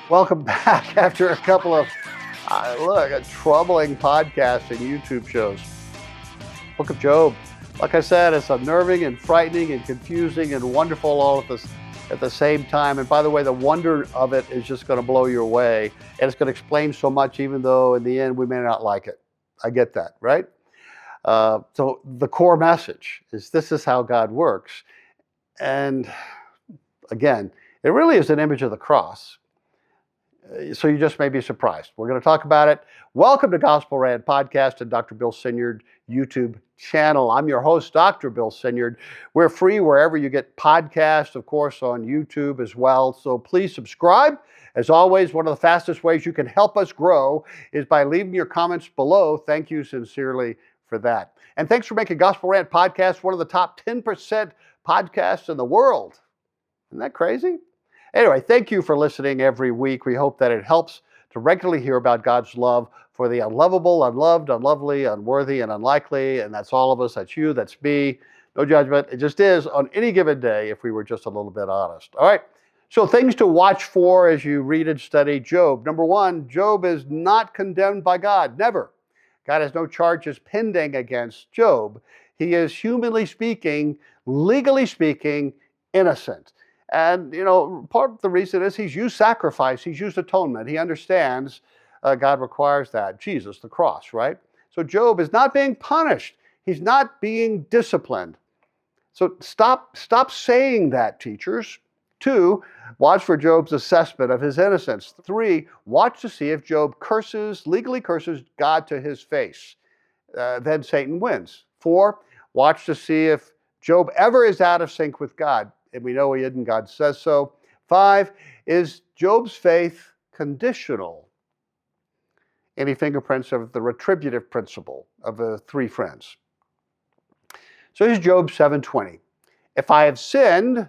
Welcome back after a couple of, troubling podcasts and YouTube shows. Book of Job. Like I said, it's unnerving and frightening and confusing and wonderful all at the same time. And by the way, the wonder of it is just going to blow you away. And it's going to explain so much, even though in the end we may not like it. I get that, right? So the core message is this is how God works. And again, it really is an image of the cross. So you just may be surprised. We're going to talk about it. Welcome to Gospel Rant Podcast and DrBillSenyard YouTube channel. I'm your host, Dr. Bill Senyard. We're free wherever you get podcasts, of course, on YouTube as well. So please subscribe. As always, one of the fastest ways you can help us grow is by leaving your comments below. Thank you sincerely for that. And thanks for making Gospel Rant Podcast one of the top 10% podcasts in the world. Isn't that crazy? Anyway, thank you for listening every week. We hope that it helps to regularly hear about God's love for the unlovable, unloved, unlovely, unworthy, and unlikely. And that's all of us. That's you. That's me. No judgment. It just is on any given day if we were just a little bit honest. All right. So things to watch for as you read and study Job. Number one, Job is not condemned by God. Never. God has no charges pending against Job. He is, humanly speaking, legally speaking, innocent. And, part of the reason is he's used sacrifice, he's used atonement. He understands God requires that. Jesus, the cross, right? So Job is not being punished. He's not being disciplined. So stop saying that, teachers. 2, watch for Job's assessment of his innocence. 3, watch to see if Job legally curses God to his face. Then Satan wins. 4, watch to see if Job ever is out of sync with God. And we know he isn't, God says so. 5, is Job's faith conditional? Any fingerprints of the retributive principle of the 3 friends? So here's Job 7:20. If I have sinned,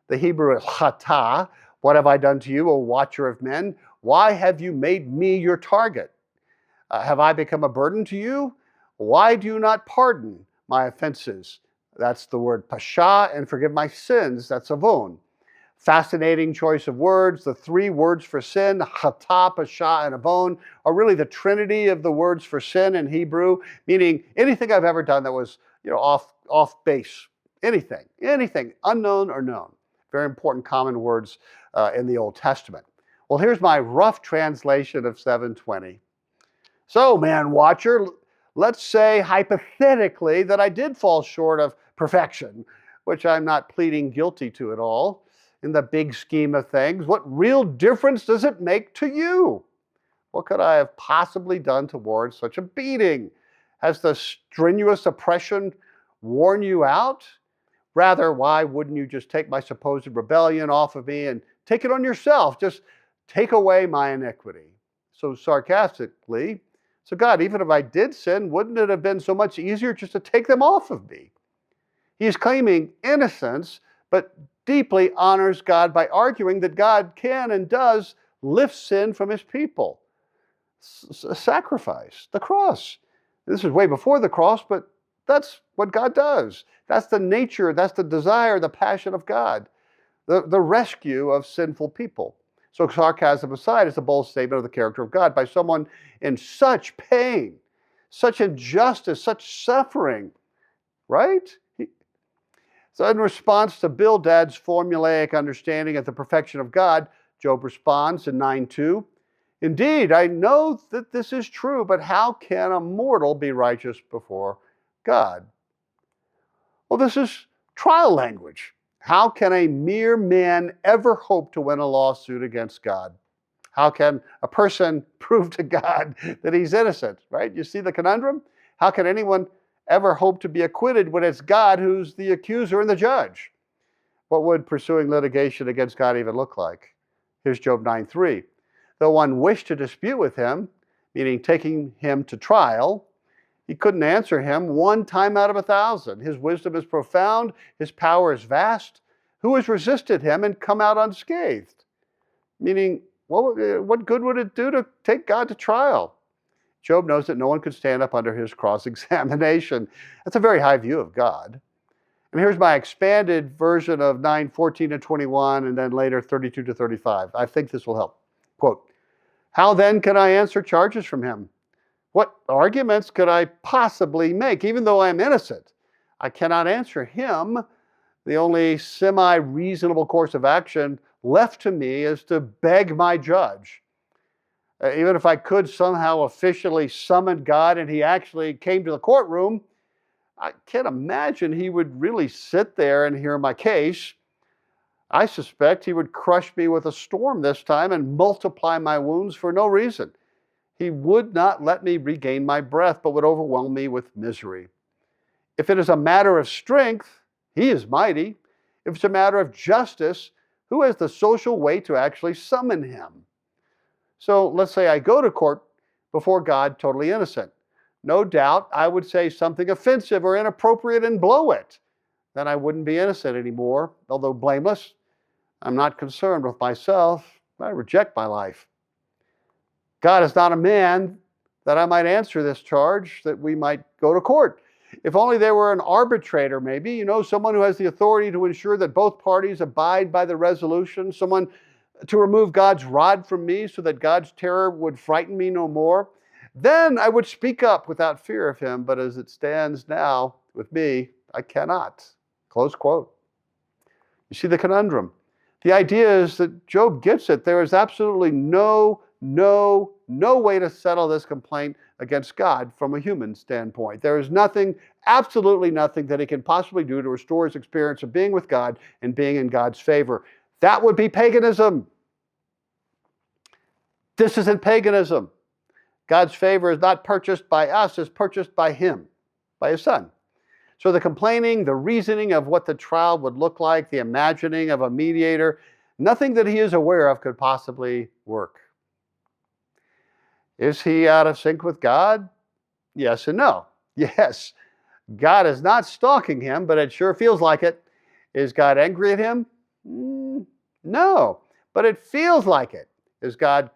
the Hebrew is chata, what have I done to you, O watcher of men? Why have you made me your target? Have I become a burden to you? Why do you not pardon my offenses? That's the word pasha, and forgive my sins. That's avon. Fascinating choice of words. The 3 words for sin, chata, pasha, and avon, are really the trinity of the words for sin in Hebrew, meaning anything I've ever done that was, off base. Anything, unknown or known. Very important common words in the Old Testament. Well, here's my rough translation of 7:20. So, man watcher, let's say hypothetically that I did fall short of perfection, which I'm not pleading guilty to at all. In the big scheme of things, what real difference does it make to you? What could I have possibly done towards such a beating? Has the strenuous oppression worn you out? Rather, why wouldn't you just take my supposed rebellion off of me and take it on yourself? Just take away my iniquity. So sarcastically, so God, even if I did sin, wouldn't it have been so much easier just to take them off of me? He is claiming innocence, but deeply honors God by arguing that God can and does lift sin from his people. Sacrifice, the cross. This is way before the cross, but that's what God does. That's the nature, that's the desire, the passion of God, the rescue of sinful people. So sarcasm aside, it's a bold statement of the character of God by someone in such pain, such injustice, such suffering, right? So in response to Bildad's formulaic understanding of the perfection of God, Job responds in 9:2, indeed, I know that this is true, but how can a mortal be righteous before God? Well, this is trial language. How can a mere man ever hope to win a lawsuit against God? How can a person prove to God that he's innocent, right? You see the conundrum? How can anyone ever hope to be acquitted when it's God who's the accuser and the judge? What would pursuing litigation against God even look like? Here's Job 9:3. Though one wished to dispute with him, meaning taking him to trial, he couldn't answer him 1 time out of 1,000. His wisdom is profound. His power is vast. Who has resisted him and come out unscathed? Meaning, what good would it do to take God to trial? Job knows that no one could stand up under his cross-examination. That's a very high view of God. And here's my expanded version of 9:14 to 21, and then later 32 to 35. I think this will help. How then can I answer charges from him? What arguments could I possibly make? Even though I am innocent, I cannot answer him. The only semi-reasonable course of action left to me is to beg my judge. Even if I could somehow officially summon God and he actually came to the courtroom, I can't imagine he would really sit there and hear my case. I suspect he would crush me with a storm this time and multiply my wounds for no reason. He would not let me regain my breath, but would overwhelm me with misery. If it is a matter of strength, he is mighty. If it's a matter of justice, who has the social weight to actually summon him? So let's say I go to court before God totally innocent. No doubt I would say something offensive or inappropriate and blow it. Then I wouldn't be innocent anymore. Although blameless, I'm not concerned with myself. I reject my life. God is not a man that I might answer this charge, that we might go to court. If only there were an arbitrator, maybe, someone who has the authority to ensure that both parties abide by the resolution, someone to remove God's rod from me so that God's terror would frighten me no more. Then I would speak up without fear of him, but as it stands now with me, I cannot. Close quote. You see the conundrum. The idea is that Job gets it. There is absolutely no way to settle this complaint against God from a human standpoint. There is nothing, absolutely nothing that he can possibly do to restore his experience of being with God and being in God's favor. That would be paganism. This isn't paganism. God's favor is not purchased by us, it's purchased by him, by his son. So the complaining, the reasoning of what the trial would look like, the imagining of a mediator, nothing that he is aware of could possibly work. Is he out of sync with God? Yes and no. Yes, God is not stalking him, but it sure feels like it. Is God angry at him? No, but it feels like it. Is God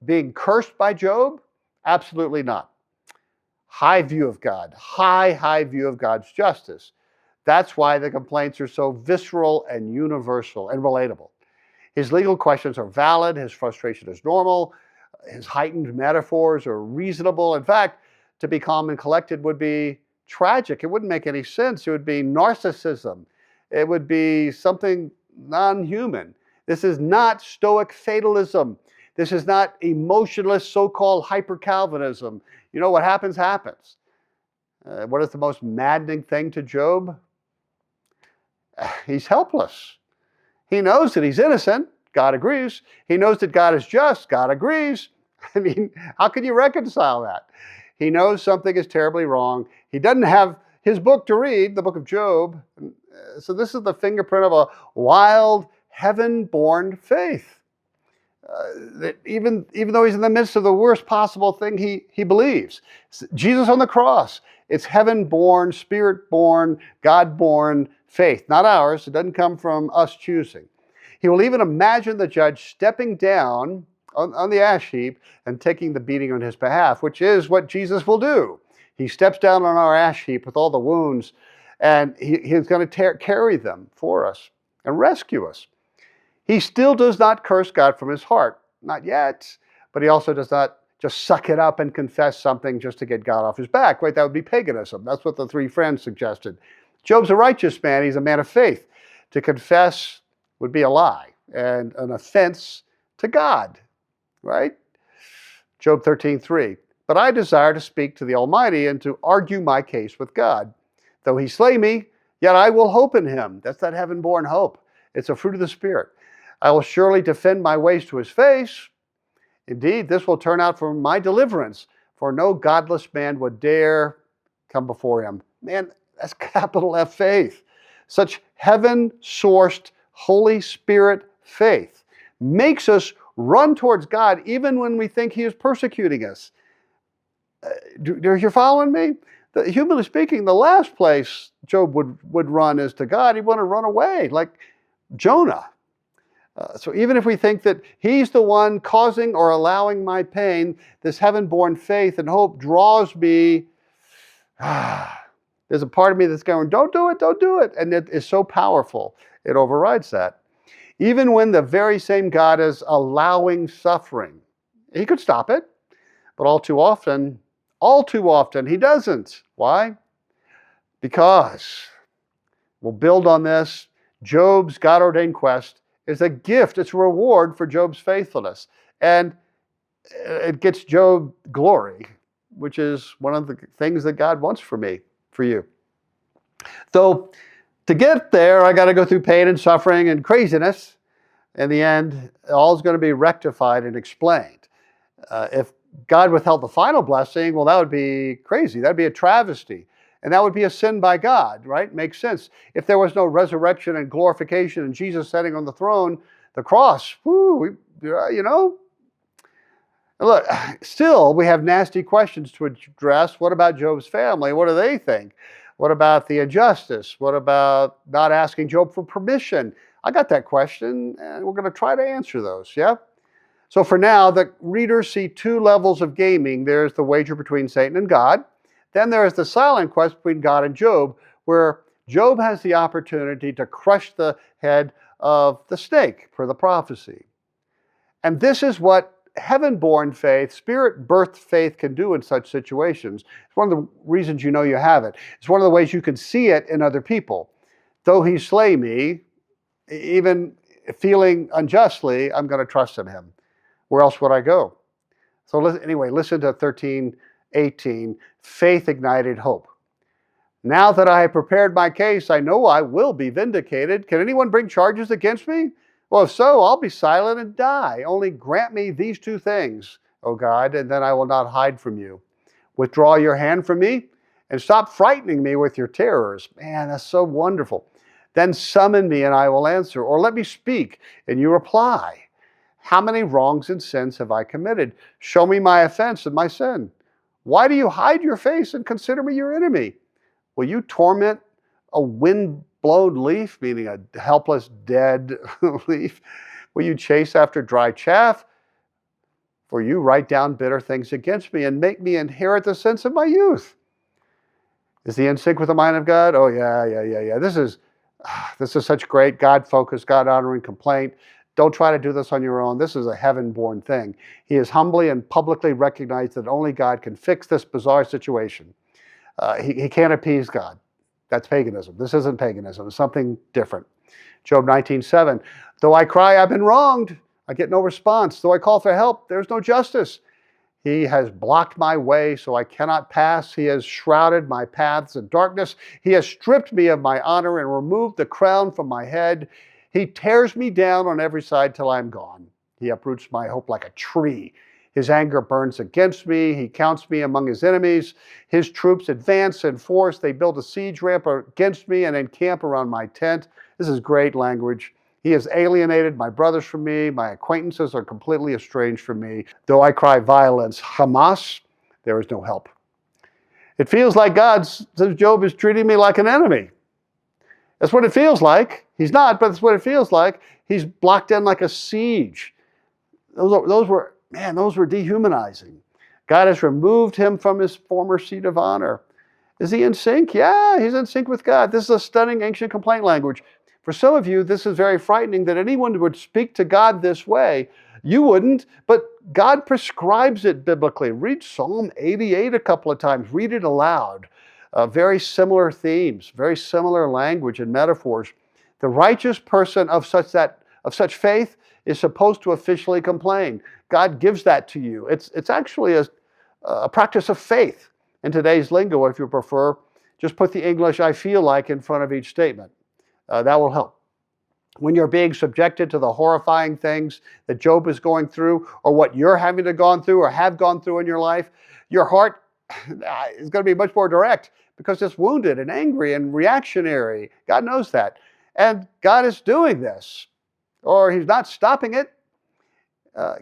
being cursed by Job? Absolutely not. High view of God, high view of God's justice. That's why the complaints are so visceral and universal and relatable. His legal questions are valid, his frustration is normal, his heightened metaphors are reasonable. In fact, to be calm and collected would be tragic. It wouldn't make any sense. It would be narcissism. It would be something non-human. This is not Stoic fatalism. This is not emotionless so-called hyper-Calvinism. What happens, happens. What is the most maddening thing to Job? He's helpless. He knows that he's innocent. God agrees. He knows that God is just. God agrees. How can you reconcile that? He knows something is terribly wrong. He doesn't have his book to read, the book of Job. So this is the fingerprint of a wild, heaven-born faith. That even though he's in the midst of the worst possible thing he believes. Jesus on the cross. It's heaven-born, spirit-born, God-born faith. Not ours. It doesn't come from us choosing. He will even imagine the judge stepping down on the ash heap and taking the beating on his behalf, which is what Jesus will do. He steps down on our ash heap with all the wounds, and he's going to carry them for us and rescue us. He still does not curse God from his heart. Not yet. But he also does not just suck it up and confess something just to get God off his back. Right? That would be paganism. That's what the three friends suggested. Job's a righteous man. He's a man of faith. To confess would be a lie and an offense to God. Right? Job 13:3. But I desire to speak to the Almighty and to argue my case with God. Though he slay me, yet I will hope in him. That's that heaven-born hope. It's a fruit of the Spirit. I will surely defend my ways to his face. Indeed, this will turn out for my deliverance, for no godless man would dare come before him. Man, that's capital F faith. Such heaven-sourced, Holy Spirit faith makes us run towards God even when we think he is persecuting us. You're following me? Humanly speaking, the last place Job would run is to God. He'd want to run away, like Jonah. So even if we think that he's the one causing or allowing my pain, this heaven-born faith and hope draws me. There's a part of me that's going, don't do it, don't do it. And it is so powerful, it overrides that. Even when the very same God is allowing suffering, He could stop it, but all too often, he doesn't. Why? Because, we'll build on this, Job's God-ordained quest is a gift. It's a reward for Job's faithfulness. And it gets Job glory, which is one of the things that God wants for me, for you. Though, to get there, I got to go through pain and suffering and craziness. In the end, all is going to be rectified and explained. If God withheld the final blessing, well, that would be crazy. That would be a travesty. And that would be a sin by God, right? Makes sense. If there was no resurrection and glorification and Jesus sitting on the throne, the cross, you know. Look, still, we have nasty questions to address. What about Job's family? What do they think? What about the injustice? What about not asking Job for permission? I got that question, and we're going to try to answer those, yeah? So for now, the readers see two levels of gaming. There's the wager between Satan and God. Then there is the silent quest between God and Job, where Job has the opportunity to crush the head of the snake per the prophecy. And this is what heaven-born faith, spirit-birthed faith can do in such situations. It's one of the reasons you know you have it. It's one of the ways you can see it in other people. Though he slay me, even feeling unjustly, I'm going to trust in him. Where else would I go? So anyway, listen to 13:18, faith-ignited hope. Now that I have prepared my case, I know I will be vindicated. Can anyone bring charges against me? Well, if so, I'll be silent and die. Only grant me these two things, O God, and then I will not hide from you. Withdraw your hand from me and stop frightening me with your terrors. Man, that's so wonderful. Then summon me and I will answer, or let me speak and you reply. How many wrongs and sins have I committed? Show me my offense and my sin. Why do you hide your face and consider me your enemy? Will you torment a wind-blown leaf, meaning a helpless, dead leaf? Will you chase after dry chaff? For you write down bitter things against me and make me inherit the sins of my youth. Is he in sync with the mind of God? Oh, yeah. This is such great God-focused, God-honoring complaint. Don't try to do this on your own. This is a heaven-born thing. He has humbly and publicly recognized that only God can fix this bizarre situation. He can't appease God. That's paganism. This isn't paganism. It's something different. Job 19:7. Though I cry, I've been wronged. I get no response. Though I call for help, there's no justice. He has blocked my way so I cannot pass. He has shrouded my paths in darkness. He has stripped me of my honor and removed the crown from my head. He tears me down on every side till I'm gone. He uproots my hope like a tree. His anger burns against me. He counts me among his enemies. His troops advance in force. They build a siege ramp against me and encamp around my tent. This is great language. He has alienated my brothers from me. My acquaintances are completely estranged from me. Though I cry violence, Hamas, there is no help. It feels like God, says Job, is treating me like an enemy. That's what it feels like. He's not, but that's what it feels like. He's blocked in like a siege. Those were dehumanizing. God has removed him from his former seat of honor. Is he in sync? Yeah, he's in sync with God. This is a stunning ancient complaint language. For some of you, this is very frightening that anyone would speak to God this way. You wouldn't, but God prescribes it biblically. Read Psalm 88 a couple of times. Read it aloud. Very similar themes, very similar language and metaphors. The righteous person of such faith is supposed to officially complain. God gives that to you. It's actually a practice of faith. In today's lingo, if you prefer, just put the English "I feel like" in front of each statement. That will help. When you're being subjected to the horrifying things that Job is going through, or what you're having to gone through or have gone through in your life, your heart is going to be much more direct because it's wounded and angry and reactionary. God knows that. And God is doing this, or he's not stopping it.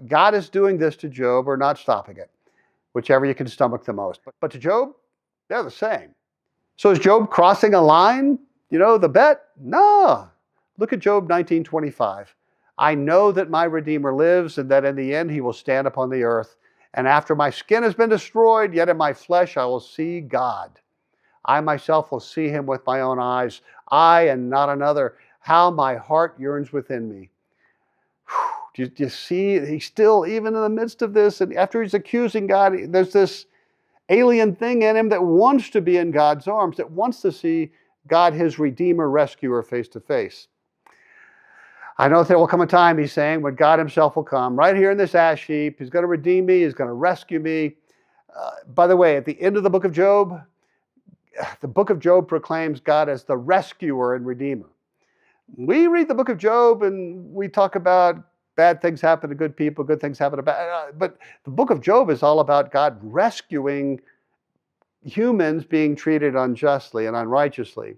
God is doing this to Job or not stopping it, whichever you can stomach the most. But to Job, they're the same. So is Job crossing a line? The bet? No. Look at Job 19:25. I know that my Redeemer lives and that in the end he will stand upon the earth. And after my skin has been destroyed, yet in my flesh I will see God. I myself will see him with my own eyes. I and not another. How my heart yearns within me. Do you see, he's still, even in the midst of this, and after he's accusing God, there's this alien thing in him that wants to be in God's arms, that wants to see God, his Redeemer, Rescuer, face to face. I know that there will come a time, he's saying, when God himself will come, right here in this ash heap. He's going to redeem me. He's going to rescue me. By the way, at the end of the book of Job proclaims God as the rescuer and redeemer. We read the book of Job and we talk about bad things happen to good people, good things happen to bad. But the book of Job is all about God rescuing humans being treated unjustly and unrighteously.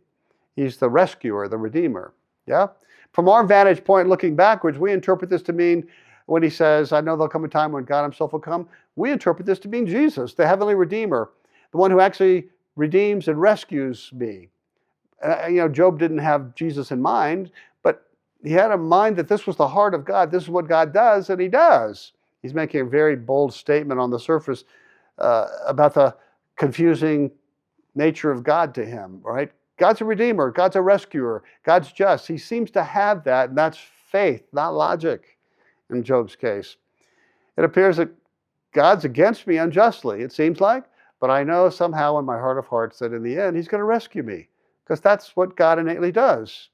He's the rescuer, the redeemer. Yeah? From our vantage point, looking backwards, we interpret this to mean, when he says, I know there'll come a time when God himself will come, we interpret this to mean Jesus, the heavenly redeemer, the one who actually redeems and rescues me. Job didn't have Jesus in mind, but he had in mind that this was the heart of God. This is what God does, and he does. He's making a very bold statement on the surface about the confusing nature of God to him, right? God's a redeemer. God's a rescuer. God's just. He seems to have that, and that's faith, not logic in Job's case. It appears that God's against me unjustly, it seems like, but I know somehow in my heart of hearts that in the end, he's going to rescue me, because that's what God innately does.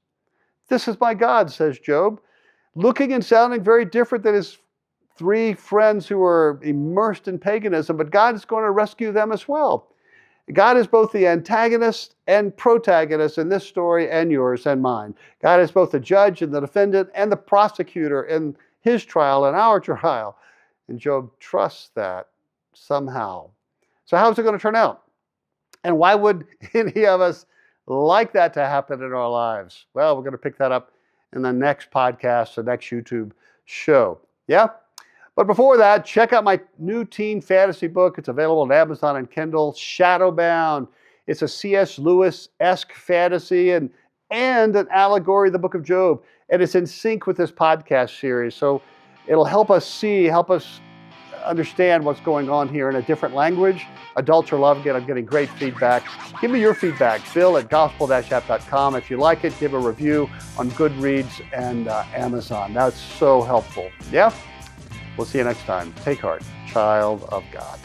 This is my God, says Job, looking and sounding very different than his three friends who were immersed in paganism, but God is going to rescue them as well. God is both the antagonist and protagonist in this story and yours and mine. God is both the judge and the defendant and the prosecutor in his trial and our trial. And Job trusts that somehow. So how's it going to turn out? And why would any of us like that to happen in our lives? Well, we're going to pick that up in the next podcast, the next YouTube show. Yeah? But before that, check out my new teen fantasy book. It's available on Amazon and Kindle, Shadowbound. It's a C.S. Lewis-esque fantasy and an allegory of the book of Job. And it's in sync with this podcast series. So it'll help us understand what's going on here in a different language. Adults are loving it. I'm getting great feedback. Give me your feedback, bill@gospel-app.com. If you like it, give a review on Goodreads and Amazon. That's so helpful. Yeah? We'll see you next time. Take heart, child of God.